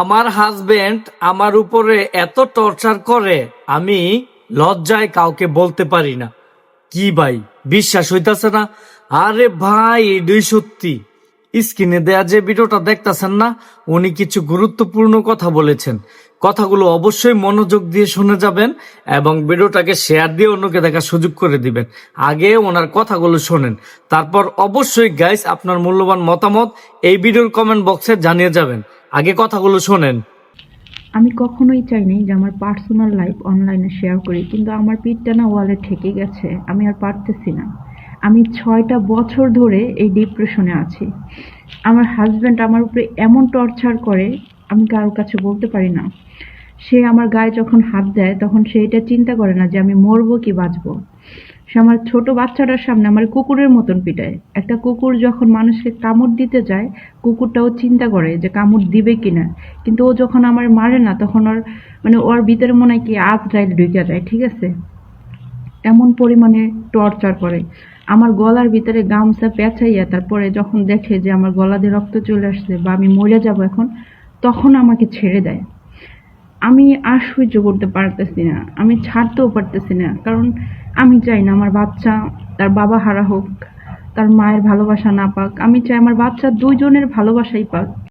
আমার হাজবেন্ড আমার উপরে এত টর্চার করে, আমি লজ্জায় কাউকে বলতে পারি না। কি ভাই, বিশ্বাস হইতাছে না? আরে ভাই, এটাই সত্যি। স্ক্রিনে দেয়া যে ভিডিওটা দেখতাছেন না, উনি কিছু গুরুত্বপূর্ণ কথা বলেছেন। কথাগুলো অবশ্যই মনোযোগ দিয়ে শুনে যাবেন এবং ভিডিওটাকে শেয়ার দিয়ে অন্যকে দেখার সুযোগ করে দিবেন। আগে ওনার কথাগুলো শোনেন, তারপর অবশ্যই গাইস আপনার মূল্যবান মতামত এই ভিডিওর কমেন্ট বক্সে জানিয়ে যাবেন। আগে কথাগুলো শোনেন। আমি কখনোই চাইনি যে আমার পার্সোনাল লাইফ অনলাইনে শেয়ার করি, কিন্তু আমার পিঠটা না ওয়ালে ঠেকে গেছে। আমি আর পারতেছি না। আমি 6টা বছর ধরে এই ডিপ্রেশনে আছি। আমার হাজব্যান্ড আমার উপরে এমন টর্চার করে, আমি কারোর কাছে বলতে পারি না। সে আমার গায়ে যখন হাত দেয় তখন সে এটা চিন্তা করে না যে আমি মরবো কি বাঁচবো। সে আমার ছোট বাচ্চাটার সামনে আমার কুকুরের মতন পিটায়। একটা কুকুর যখন মানুষকে কামড় দিতে যায়, কুকুরটাও চিন্তা করে যে কামড় দিবে কিনা, কিন্তু ও যখন আমার মারে না তখন ওর ওর ভিতরে মনে হয় কি আজরাইল ঢুকে যায়, ঠিক আছে? এমন পরিমাণে টর্চার করে। আমার গলার ভিতরে গামছা পেঁচাইয়া তারপরে যখন দেখে যে আমার গলা দিয়ে রক্ত চলে আসছে বা আমি মরে যাব এখন, তখন আমাকে ছেড়ে দেয়। আমি আর সহ্য করতে পারতেছি না, আমি ছাড়তেও পারতেছি না, কারণ আমি চাই না আমার বাচ্চা তার বাবা হারা হোক, তার মায়ের ভালোবাসা না পাক। আমি চাই আমার বাচ্চা দুইজনের ভালোবাসাই পাক।